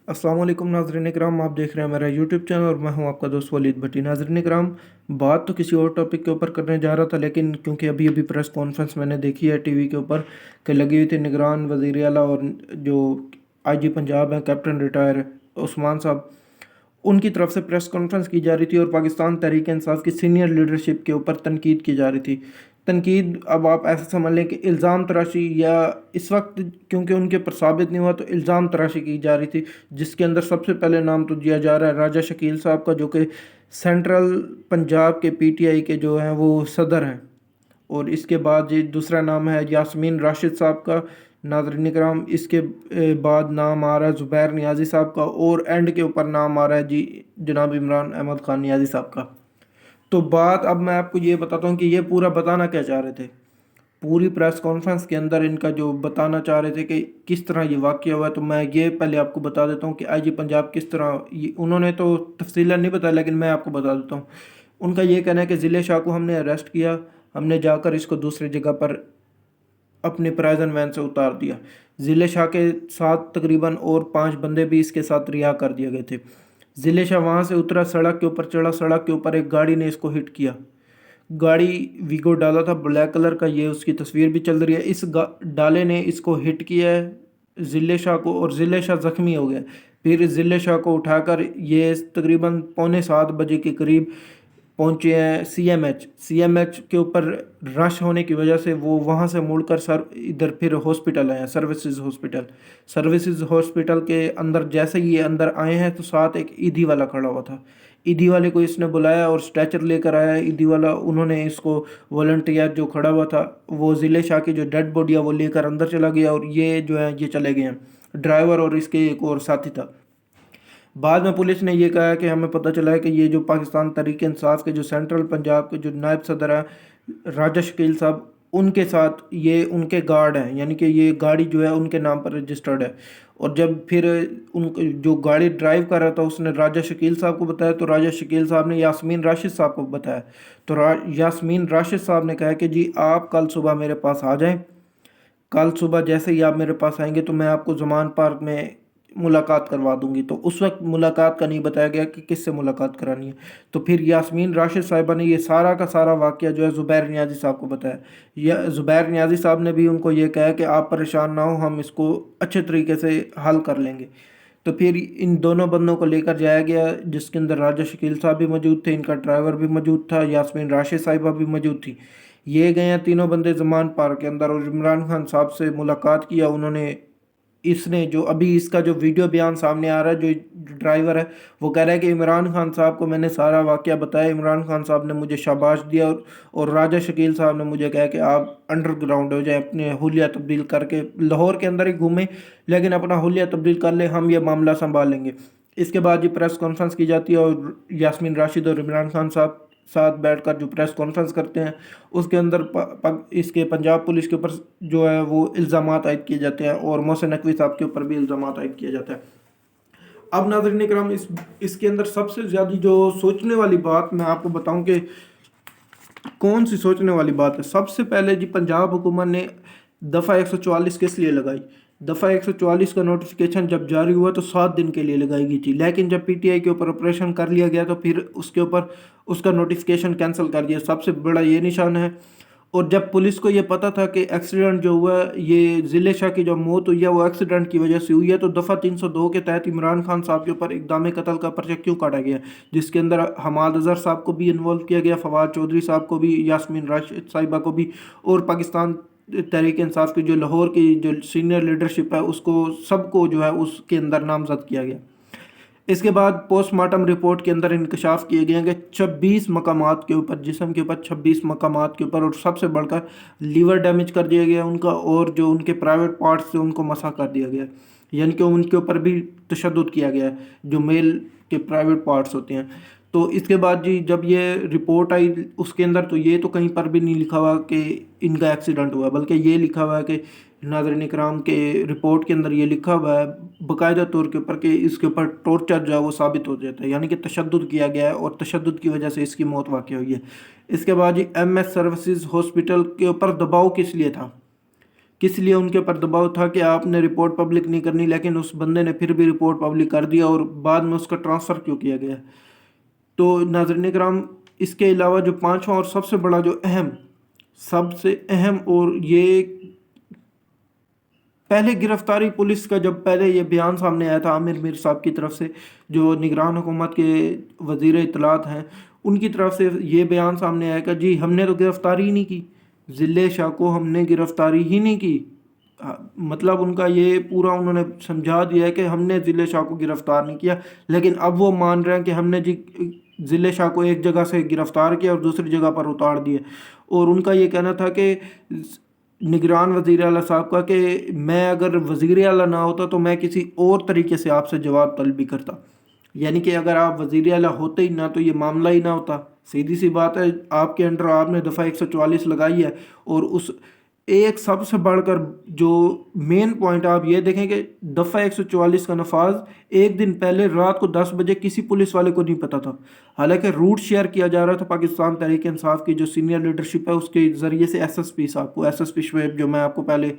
अस्सलाम वालेकुम नाज़रीन इकराम, आप देख रहे हैं मेरा यूट्यूब चैनल और मैं हूं आपका दोस्त वलीद भट्टी। नाज़रीन इकराम, बात तो किसी और टॉपिक के ऊपर करने जा रहा था, लेकिन क्योंकि अभी अभी प्रेस कॉन्फ्रेंस मैंने देखी है टीवी के ऊपर कि लगी हुई थी निगरान वज़ीर आला और जो आईजी पंजाब हैं कैप्टन रिटायर उस्मान साहब, उनकी तरफ से प्रेस कॉन्फ्रेंस की जा रही थी और पाकिस्तान तहरीक इंसाफ की सीनियर लीडरशिप के ऊपर तनकीद की जा रही थी। तनकीद, अब आप ऐसा समझ लें कि इल्ज़ाम तराशी, या इस वक्त क्योंकि उनके ऊपर साबित नहीं हुआ तो इल्ज़ाम तराशी की जा रही थी, जिसके अंदर सबसे पहले नाम तो दिया जा रहा है राजा शकील साहब का, जो कि सेंट्रल पंजाब के पीटीआई के जो हैं वो सदर हैं। और इसके बाद ये दूसरा नाम है यास्मीन राशिद साहब का। नाज़रीन कराम, इसके बाद नाम आ रहा है ज़ुबैर नियाज़ी साहब का, और एंड के ऊपर नाम आ रहा है जी जनाब इमरान अहमद ख़ान नियाज़ी साहब का। तो बात अब मैं आपको ये बताता हूँ कि ये पूरा बताना क्या चाह रहे थे। पूरी प्रेस कॉन्फ्रेंस के अंदर इनका जो बताना चाह रहे थे कि किस तरह ये वाक़या हुआ, तो मैं ये पहले आपको बता देता हूँ कि आईजी पंजाब किस तरह, ये उन्होंने तो तफसीलन नहीं बताया लेकिन मैं आपको बता देता हूँ। उनका ये कहना है कि ज़िले शाह को हमने अरेस्ट किया, हमने जाकर इसको दूसरी जगह पर अपने प्राइजन वैन से उतार दिया। ज़िले शाह के साथ तकरीबन और 5 बंदे भी इसके साथ रिहा कर दिए गए थे। ज़िले शाह वहाँ से उतरा, सड़क के ऊपर चढ़ा, सड़क के ऊपर एक गाड़ी ने इसको हिट किया। गाड़ी वीगो डाला था ब्लैक कलर का, ये उसकी तस्वीर भी चल रही है। इस डाले ने इसको हिट किया है ज़िले शाह को, और ज़िले शाह ज़ख्मी हो गया। फिर ज़िले शाह को उठाकर ये तकरीबन पौने 7 बजे के करीब पहुंचे हैं सीएमएच के ऊपर। रश होने की वजह से वो वहां से मुड़कर सर इधर फिर हॉस्पिटल आए हैं, सर्विसेज हॉस्पिटल के अंदर जैसे ही ये अंदर आए हैं तो साथ एक ईदी वाला खड़ा हुआ था। ईदी वाले को इसने बुलाया और स्ट्रेचर लेकर आया ईदी वाला। उन्होंने इसको, वॉलंटियर जो खड़ा हुआ था वो ज़िले शाह की जो डेड बॉडी है वो लेकर अंदर चला गया, और ये जो है ये चले गए हैं, ड्राइवर और इसके एक और साथी था। बाद में पुलिस ने ये कहा कि हमें पता चला है कि ये जो पाकिस्तान तहरीक इंसाफ के जो सेंट्रल पंजाब के जो नायब सदर हैं राजा शकील साहब, उनके साथ ये उनके गार्ड हैं, यानी कि ये गाड़ी जो है उनके नाम पर रजिस्टर्ड है। और जब फिर उन जो गाड़ी ड्राइव कर रहा था उसने राजा शकील साहब को बताया, तो राजा शकील साहब ने यास्मीन राशिद साहब को बताया। तो यास्मीन राशिद साहब ने कहा कि जी आप कल सुबह मेरे पास आ जाएं। कल सुबह जैसे ही आप मेरे पास आएंगे तो मैं आपको ज़मान पार्क में मुलाकात करवा दूंगी। तो उस वक्त मुलाकात का नहीं बताया गया कि किससे मुलाकात करानी है। तो फिर यास्मीन राशिद साहिबा ने ये सारा का सारा वाक़या जो है ज़ुबैर नियाज़ी साहब को बताया। या ज़ुबैर नियाज़ी साहब ने भी उनको ये कहा कि आप परेशान ना हो, हम इसको अच्छे तरीके से हल कर लेंगे। तो फिर इन दोनों बंदों को लेकर जाया गया, जिसके अंदर राजा शकील साहब भी मौजूद थे, इनका ड्राइवर भी मौजूद था, यास्मीन राशिद साहिबा भी मौजूद थी। ये गए हैं तीनों बंदे जमान पार्क के अंदर, और इमरान खान साहब से मुलाकात किया उन्होंने। इसने जो अभी इसका जो वीडियो बयान सामने आ रहा है, जो ड्राइवर है वो कह रहा है कि इमरान खान साहब को मैंने सारा वाक़या बताया, इमरान खान साहब ने मुझे शाबाश दिया, और राजा शकील साहब ने मुझे कहा कि आप अंडरग्राउंड हो जाए, अपने हुलिया तब्दील करके लाहौर के अंदर ही घूमें, लेकिन अपना हुलिया तब्दील कर ले, हम ये मामला संभाल लेंगे। इसके बाद ये प्रेस कॉन्फ्रेंस की जाती है और यास्मीन राशिद और इमरान खान साहब साथ बैठकर जो प्रेस कॉन्फ्रेंस करते हैं, उसके अंदर इसके पंजाब पुलिस के ऊपर जो है वो इल्ज़ामात आयद किए जाते हैं, और मोहसिन नकवी साहब के ऊपर भी इल्ज़ामात आयद किया जाता है। अब नाज़रीन इकराम, इसके अंदर सबसे ज़्यादा जो सोचने वाली बात मैं आपको बताऊं कि कौन सी सोचने वाली बात है। सबसे पहले जी पंजाब हुकूमत ने दफ़ा 144 किस लिए लगाई। दफ़ा 144 का नोटिफिकेशन जब जारी हुआ तो 7 दिन के लिए लगाई गई थी, लेकिन जब पीटीआई के ऊपर ऑपरेशन कर लिया गया तो फिर उसके ऊपर उसका नोटिफिकेशन कैंसिल कर दिया। सबसे बड़ा ये निशान है। और जब पुलिस को ये पता था कि एक्सीडेंट जो हुआ, ये ज़िले शाह की जो मौत हुई है वो एक्सीडेंट की वजह से हुई है, तो दफ़ा 302 के तहत इमरान खान साहब के ऊपर इक़दाम कत्ल का पर्चा क्यों काटा गया, जिसके अंदर हमाद अज़हर साहब को भी इन्वॉल्व किया गया, फवाद चौधरी साहब को भी, यास्मीन राशिद साहिबा को भी, और पाकिस्तान तहरीक इंसाफ की जो लाहौर की जो सीनियर लीडरशिप है उसको, सबको जो है उसके अंदर नामजद किया गया। इसके बाद पोस्टमार्टम रिपोर्ट के अंदर इंकशाफ किए गए हैं कि 26 मकामात के ऊपर, जिस्म के ऊपर 26 मकामात के ऊपर, और सबसे बढ़कर लीवर डैमेज कर दिया गया उनका, और जो उनके प्राइवेट पार्ट्स थे उनको मसा कर दिया गया, यानी कि उनके ऊपर भी तशद्दुद किया गया है, जो मेल के प्राइवेट पार्ट्स होते हैं। तो इसके बाद जी जब ये रिपोर्ट आई उसके अंदर तो ये तो कहीं पर भी नहीं लिखा हुआ कि इनका एक्सीडेंट हुआ, बल्कि ये लिखा हुआ है कि नाज़रीन इकराम के रिपोर्ट के अंदर ये लिखा हुआ है बाकायदा तौर के ऊपर कि इसके ऊपर टॉर्चर जो है वो साबित हो जाता है, यानी कि तशद्दुद किया गया है और तशद्दुद की वजह से इसकी मौत वाक़ हुई है। इसके बाद जी एमएस सर्विसेज हॉस्पिटल के ऊपर दबाव किस लिए था। کس لیے ان کے اوپر دباؤ تھا کہ آپ نے رپورٹ پبلک نہیں کرنی، لیکن اس بندے نے پھر بھی رپورٹ پبلک کر دیا اور بعد میں اس کا ٹرانسفر کیوں کیا گیا؟ تو ناظرین کرام، اس کے علاوہ جو پانچواں اور سب سے بڑا، جو سب سے اہم، اور یہ پہلے گرفتاری پولیس کا جب پہلے یہ بیان سامنے آیا تھا عامر میر صاحب کی طرف سے، جو نگران حکومت کے وزیر اطلاعات ہیں، ان کی طرف سے یہ بیان سامنے آیا کہ جی ہم نے تو گرفتاری ہی نہیں کی، ضلع شاہ کو ہم نے گرفتاری ہی نہیں کی۔ مطلب ان کا یہ پورا انہوں نے سمجھا دیا ہے کہ ہم نے ضلع شاہ کو گرفتار نہیں کیا، لیکن اب وہ مان رہے ہیں کہ ہم نے جی ضلع شاہ کو ایک جگہ سے گرفتار کیا اور دوسری جگہ پر اتار دیا۔ اور ان کا یہ کہنا تھا کہ نگران وزیر اعلیٰ صاحب کا کہ میں اگر وزیر اعلیٰ نہ ہوتا تو میں کسی اور طریقے سے آپ سے جواب طلبی کرتا، یعنی کہ اگر آپ وزیر اعلیٰ ہوتے ہی نہ تو یہ معاملہ ہی نہ ہوتا۔ سیدھی سی بات ہے، آپ کے انڈر آپ نے دفعہ 144 لگائی ہے، اور اس ایک سب سے بڑھ کر جو مین پوائنٹ آپ یہ دیکھیں کہ دفعہ 144 کا نفاذ ایک دن پہلے رات کو 10 بجے کسی پولیس والے کو نہیں پتا تھا، حالانکہ روٹ شیئر کیا جا رہا تھا پاکستان تحریک انصاف کی جو سینئر لیڈرشپ ہے اس کے ذریعے سے ایس ایس پی صاحب کو، ایس ایس پی شعیب، جو میں آپ کو پہلے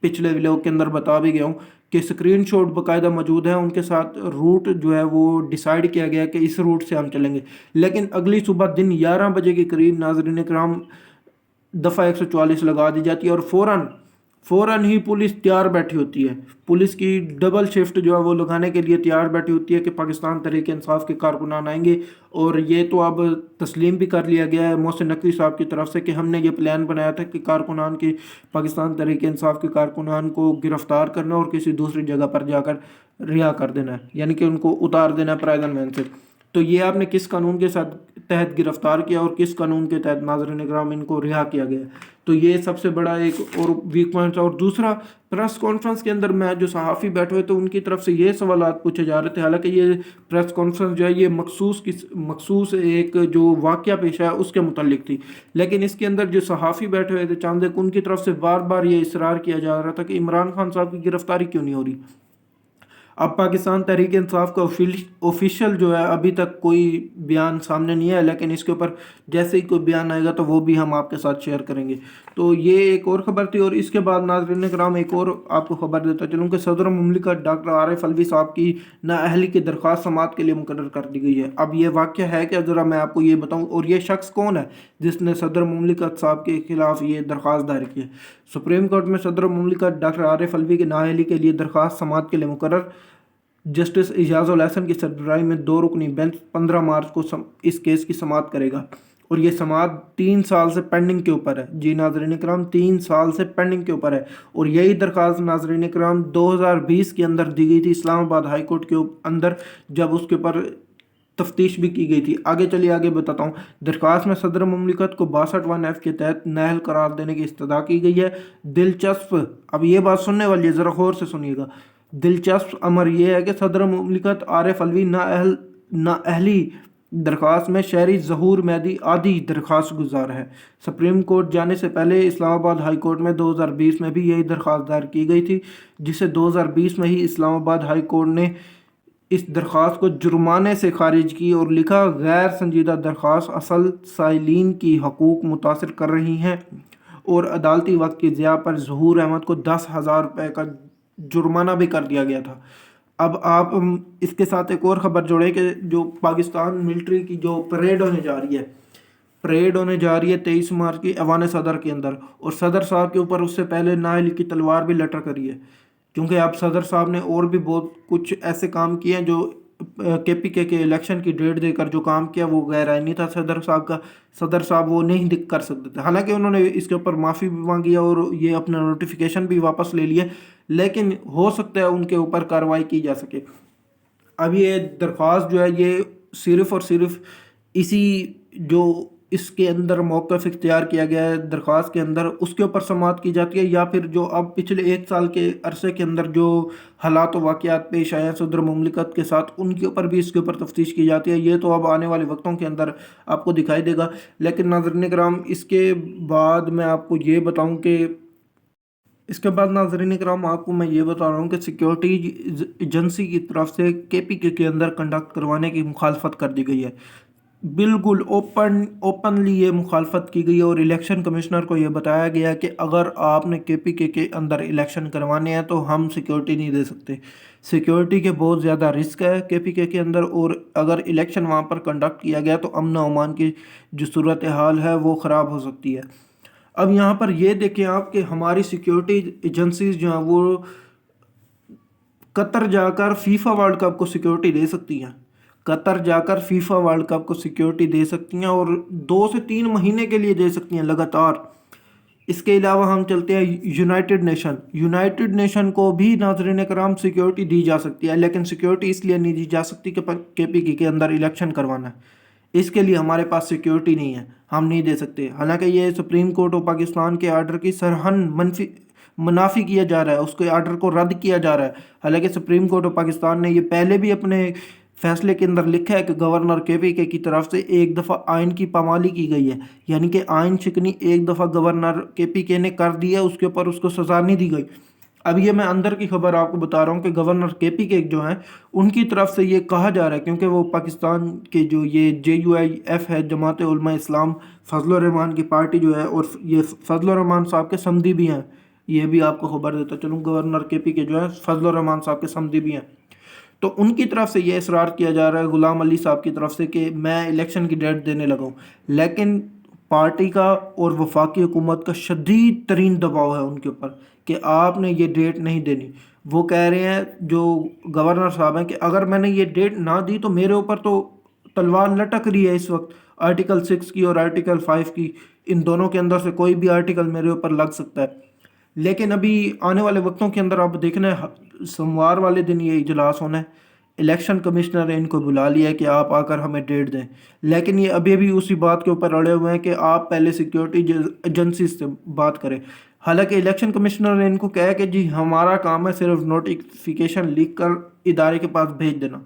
پچھلے ویڈیو کے اندر بتا بھی گیا ہوں کہ اسکرین شاٹ باقاعدہ موجود ہے، ان کے ساتھ روٹ جو ہے وہ ڈیسائیڈ کیا گیا کہ اس روٹ سے ہم چلیں گے۔ لیکن اگلی صبح دن 11 بجے کے قریب ناظرین کرام دفعہ 144 لگا دی جاتی ہے، اور فوراً ہی پولیس تیار بیٹھی ہوتی ہے، پولیس کی ڈبل شفٹ جو ہے وہ لگانے کے لیے تیار بیٹھی ہوتی ہے کہ پاکستان تحریک انصاف کے کارکنان آئیں گے۔ اور یہ تو اب تسلیم بھی کر لیا گیا ہے محسن نقوی صاحب کی طرف سے کہ ہم نے یہ پلان بنایا تھا کہ کارکنان کی، پاکستان تحریک انصاف کے کارکنان کو گرفتار کرنا اور کسی دوسری جگہ پر جا کر رہا کر دینا ہے، یعنی کہ ان کو اتار دینا ہے پرائزن مین سے۔ تو یہ آپ نے کس قانون کے ساتھ تحت گرفتار کیا اور کس قانون کے تحت ناظرین اکرام ان کو رہا کیا گیا؟ تو یہ سب سے بڑا ایک اور ویک پوائنٹ۔ اور دوسرا، پریس کانفرنس کے اندر میں جو صحافی بیٹھے ہوئے تو ان کی طرف سے یہ سوالات پوچھے جا رہے تھے، حالانکہ یہ پریس کانفرنس جو ہے یہ مخصوص ایک جو واقعہ پیش ہے اس کے متعلق تھی، لیکن اس کے اندر جو صحافی بیٹھے ہوئے تھے چاند ایک، ان کی طرف سے بار بار یہ اصرار کیا جا رہا تھا کہ عمران خان صاحب کی گرفتاری کیوں نہیں ہو رہی۔ اب پاکستان تحریک انصاف کا آفیشیل جو ہے ابھی تک کوئی بیان سامنے نہیں ہے، لیکن اس کے اوپر جیسے ہی کوئی بیان آئے گا تو وہ بھی ہم آپ کے ساتھ شیئر کریں گے۔ تو یہ ایک اور خبر تھی، اور اس کے بعد ناظرین کرام ایک اور آپ کو خبر دیتا چلوں کہ صدر مملکت ڈاکٹر عارف الوی صاحب کی نااہلی کی درخواست سماعت کے لیے مقرر کر دی گئی ہے۔ اب یہ واقعہ ہے کہ ذرا میں آپ کو یہ بتاؤں، اور یہ شخص کون ہے جس نے صدر مملکت صاحب کے خلاف یہ درخواست دائر کی ہے؟ سپریم کورٹ میں صدر مملکت ڈاکٹر عارف الوی کی نااہلی کے لیے درخواست سماعت کے لیے مقرر جسٹس اعجاز الحسن کی سربراہی میں 2 رکنی بینچ 15 مارچ کو اس کیس کی سماعت کرے گا، اور یہ سماعت 3 سال سے پینڈنگ کے اوپر ہے۔ جی ناظرین کرام، 3 سال سے پینڈنگ کے اوپر ہے، اور یہی درخواست ناظرین کرام 2020 کے اندر دی گئی تھی اسلام آباد ہائی کورٹ کے اندر، جب اس کے اوپر تفتیش بھی کی گئی تھی۔ آگے بتاتا ہوں۔ درخواست میں صدر مملکت کو 62(1)(f) کے تحت نااہل قرار دینے کی استدعا کی گئی ہے۔ دلچسپ، اب یہ بات سننے والی ہے، ذرا غور سے سنیے گا۔ دلچسپ امر یہ ہے کہ صدر مملکت عارف الوی نااہلی درخواست میں شہری ظہور مہدی عادی درخواست گزار ہے۔ سپریم کورٹ جانے سے پہلے اسلام آباد ہائی کورٹ میں 2020 میں بھی یہی درخواست دائر کی گئی تھی، جسے 2020 میں ہی اسلام آباد ہائی کورٹ نے اس درخواست کو جرمانے سے خارج کی اور لکھا غیر سنجیدہ درخواست اصل سائلین کی حقوق متاثر کر رہی ہیں، اور عدالتی وقت کی ضیاع پر ظہور احمد کو 10,000 روپے کا جرمانہ بھی کر دیا گیا تھا۔ اب آپ اس کے ساتھ ایک اور خبر جوڑیں کہ جو پاکستان ملٹری کی جو پریڈ ہونے جا رہی ہے 23 مارچ کی ایوان صدر کے اندر، اور صدر صاحب کے اوپر اس سے پہلے نااہلی کی تلوار بھی لٹک کری ہے، کیونکہ اب صدر صاحب نے اور بھی بہت کچھ ایسے کام کیے ہیں جو کے پی کے الیکشن کی ڈیٹ دے کر جو کام کیا وہ غیر آئینی تھا صدر صاحب کا، صدر صاحب وہ نہیں کر سکتے تھے، حالانکہ انہوں نے اس کے اوپر معافی بھی مانگی ہے اور یہ اپنا نوٹیفیکیشن بھی واپس لے لیے، لیکن ہو سکتا ہے ان کے اوپر کارروائی کی جا سکے۔ اب یہ درخواست جو ہے یہ صرف اور صرف اسی جو اس کے اندر موقف اختیار کیا گیا ہے درخواست کے اندر اس کے اوپر سماعت کی جاتی ہے، یا پھر جو اب پچھلے 1 سال کے عرصے کے اندر جو حالات و واقعات پیش آئے ہیں صدر مملکت کے ساتھ ان کے اوپر بھی اس کے اوپر تفتیش کی جاتی ہے۔ یہ تو اب آنے والے وقتوں کے اندر آپ کو دکھائی دے گا، لیکن ناظرین کرام اس کے بعد میں آپ کو یہ بتاؤں کہ یہ بتا رہا ہوں کہ سیکیورٹی ایجنسی کی طرف سے کے پی کے اندر کنڈکٹ کروانے کی مخالفت کر دی گئی ہے۔ बिल्कुल ओपनली ये मुखालफत की गई है और इलेक्शन कमिश्नर को ये बताया गया कि अगर आपने केपीके के अंदर इलेक्शन करवाने हैं तो हम सिक्योरिटी नहीं दे सकते। सिक्योरिटी के बहुत ज़्यादा रिस्क है केपीके के अंदर, और अगर इलेक्शन वहाँ पर कंडक्ट किया गया तो अमन अमान की जो सूरत हाल है वो ख़राब हो सकती है। अब यहाँ पर ये देखें आप कि हमारी सिक्योरिटी एजेंसीज जो हैं वो कतर जाकर फीफा वर्ल्ड कप को सिक्योरिटी दे सकती हैं। कतर जाकर फीफा वर्ल्ड कप को सिक्योरिटी दे सकती हैं और 2 से 3 महीने के लिए दे सकती हैं लगातार। इसके अलावा हम चलते हैं यूनाइटेड नेशन को भी नाज़रीन कराम सिक्योरिटी दी जा सकती है, लेकिन सिक्योरिटी इसलिए नहीं दी जा सकती कि केपीके के अंदर इलेक्शन करवाना है। इसके लिए हमारे पास सिक्योरिटी नहीं है, हम नहीं दे सकते। हालांकि ये सुप्रीम कोर्ट और पाकिस्तान के आर्डर की सरहन मुनाफी किया जा रहा है, उसके आर्डर को रद्द किया जा रहा है। हालांकि सुप्रीम कोर्ट और पाकिस्तान ने ये पहले भी अपने फैसले के अंदर लिखा है कि गवर्नर केपीके की तरफ से एक दफ़ा आइन की पामाली की गई है, यानी कि आइन शिकनी एक दफ़ा गवर्नर केपीके ने कर दी है, उसके ऊपर उसको सज़ा नहीं दी गई। अब ये मैं अंदर की खबर आपको बता रहा हूँ कि गवर्नर केपीके जो हैं उनकी तरफ से ये कहा जा रहा है, क्योंकि वो पाकिस्तान के जो ये JUIF है, जमात उलमा इस्लाम फजल रहमान की पार्टी जो है, और ये फजल रहमान साहब के समधी भी हैं। ये भी आपको खबर देता चलूँ, गवर्नर केपीके जो है फजल रहमान साहब के समधी भी हैं। तो उनकी तरफ से ये इसरार किया जा रहा है गुलाम अली साहब की तरफ से कि मैं इलेक्शन की डेट देने लगा हूँ, लेकिन पार्टी का और वफाकी हुकूमत का शदीद तरीन दबाव है उनके ऊपर कि आपने ये डेट नहीं देनी। वो कह रहे हैं जो गवर्नर साहब हैं कि अगर मैंने ये डेट ना दी तो मेरे ऊपर तो तलवार लटक रही है इस वक्त, आर्टिकल 6 की और आर्टिकल 5 की, इन दोनों के अंदर से कोई भी आर्टिकल मेरे ऊपर लग सकता है। लेकिन अभी आने वाले वक्तों के अंदर आप देखना है सोमवार वाले दिन ये इजलास होना है, इलेक्शन कमिश्नर ने इनको बुला लिया है कि आप आकर हमें डेट दें, लेकिन ये अभी भी उसी बात के ऊपर अड़े हुए हैं कि आप पहले सिक्योरिटी एजेंसी से बात करें। हालांकि इलेक्शन कमिश्नर ने इनको कहा कि जी हमारा काम है सिर्फ नोटिफिकेशन लिख कर इदारे के पास भेज देना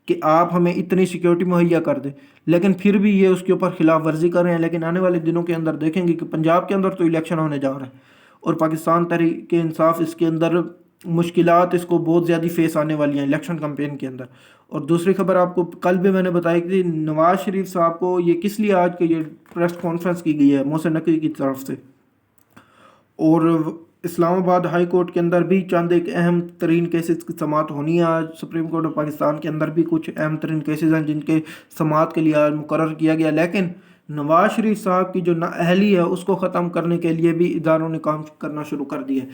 कि आप हमें इतनी सिक्योरिटी मुहैया कर दें, लेकिन फिर भी ये उसके ऊपर खिलाफ वर्जी कर रहे हैं। लेकिन आने वाले दिनों के अंदर देखेंगे कि पंजाब के अंदर तो इलेक्शन होने जा रहा है और पाकिस्तान तहरीक इंसाफ इसके अंदर मुश्किलात इसको बहुत ज़्यादा फेस आने वाली हैं इलेक्शन कैंपेन के अंदर। और दूसरी खबर आपको कल भी मैंने बताई कि नवाज शरीफ साहब को ये किस लिए आज के ये प्रेस कॉन्फ्रेंस की गई है मोहसिन नकवी की तरफ से। और इस्लामाबाद हाई कोर्ट के अंदर भी चंद एक अहम तरीन केसेस की समाअत होनी है आज। सुप्रीम कोर्ट ऑफ पाकिस्तान के अंदर भी कुछ अहम तरीन केसेस हैं जिनके समाअत के लिए आज मुकर्रर किया गया, लेकिन नवाज शरीफ साहब की जो नाअहली है उसको ख़त्म करने के लिए भी इदारों ने काम करना शुरू कर दिया।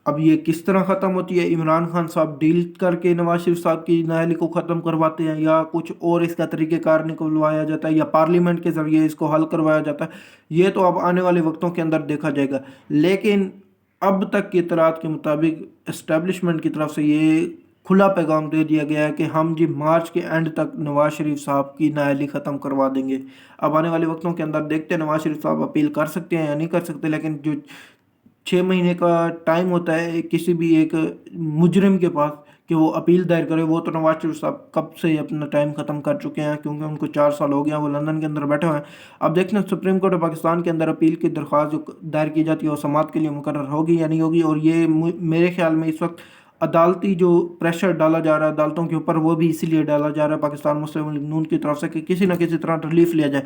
अब ये किस तरह ख़त्म होती है, इमरान खान साहब डील करके नवाज शरीफ साहब की नाअहली को ख़त्म करवाते हैं या कुछ और इसका तरीक़ेकार निकलवाया जाता है या पार्लियामेंट के ज़रिए इसको हल करवाया जाता है, ये तो अब आने वाले वक्तों के अंदर देखा जाएगा। लेकिन अब तक की इतलात के मुताबिक इस्टेब्लिशमेंट की तरफ से ये खुला पैगाम दे दिया गया है कि हम जी मार्च के एंड तक नवाज शरीफ साहब की नाअहली ख़त्म करवा देंगे। अब आने वाले वक्तों के अंदर देखते हैं नवाज शरीफ साहब अपील कर सकते हैं या नहीं कर सकते, लेकिन जो 6 महीने का टाइम होता है किसी भी एक मुजरिम के पास कि वो अपील दायर करे, वो तो नवाज शरीफ साहब कब से अपना टाइम ख़त्म कर चुके हैं, क्योंकि उनको 4 साल हो गया, वो लंदन के अंदर बैठे हुए हैं। अब देखते हैं सुप्रीम कोर्ट ऑफ पाकिस्तान के अंदर अपील की दरख्वास्त जो दायर की जाती है वो समाअत के लिए मुकर्रर होगी या नहीं होगी। और ये मेरे ख्याल में इस वक्त अदालती जो प्रेशर डाला जा रहा है अदालतों के ऊपर वो भी इसीलिए डाला जा रहा है पाकिस्तान मुस्लिम लीग नून की तरफ से कि किसी न किसी तरह रिलीफ लिया जाए,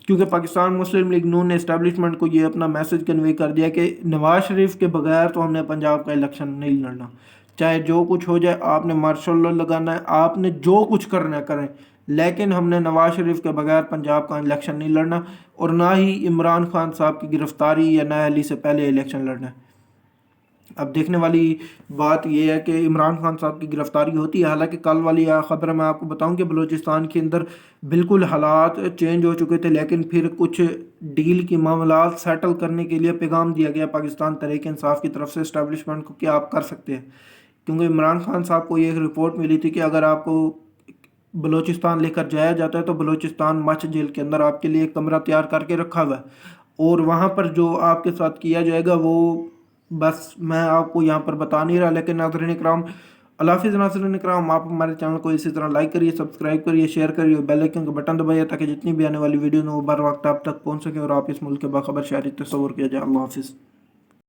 क्योंकि पाकिस्तान मुस्लिम लीग नून ने इस्टेब्लिशमेंट को ये अपना मैसेज कन्वे कर दिया कि नवाज शरीफ के बगैर तो हमने पंजाब का इलेक्शन नहीं लड़ना, चाहे जो कुछ हो जाए, आपने मार्शल लॉ लगाना है, आपने जो कुछ करना है करें, लेकिन हमने नवाज शरीफ के बगैर पंजाब का इलेक्शन नहीं लड़ना और ना ही इमरान खान साहब की गिरफ्तारी या नाअहली से पहले इलेक्शन लड़ना है। अब देखने वाली बात यह है कि इमरान खान साहब की गिरफ्तारी होती है। हालांकि कल वाली खबर मैं आपको बताऊं कि बलूचिस्तान के अंदर बिल्कुल हालात चेंज हो चुके थे, लेकिन फिर कुछ डील की मामला सेटल करने के लिए पैगाम दिया गया पाकिस्तान तहरीक इंसाफ की तरफ से इस्टेब्लिशमेंट को कि आप कर सकते हैं, क्योंकि इमरान खान साहब को ये रिपोर्ट मिली थी कि अगर आपको बलूचिस्तान लेकर जाया जाता है तो बलूचिस्तान मच जेल के अंदर आपके लिए एक कमरा तैयार करके रखा हुआ है और वहाँ पर जो आपके साथ किया जाएगा वो बस मैं आपको यहाँ पर बता नहीं रहा। लेकिन नाज़रीन इकराम, अल्लाह हाफ़िज़। नाज़रीन इकराम, आप हमारे चैनल को इसी तरह लाइक करिए, सब्सक्राइब करिए, शेयर करिए, बेल आइकन का बटन दबाइए ताकि जितनी भी आने वाली वीडियो हो वो बर वक्त आप तक पहुँच सके और आप इस मुल्क के बाखबर शहरी तस्वर किया जाए। अल्लाह हाफ़िज़।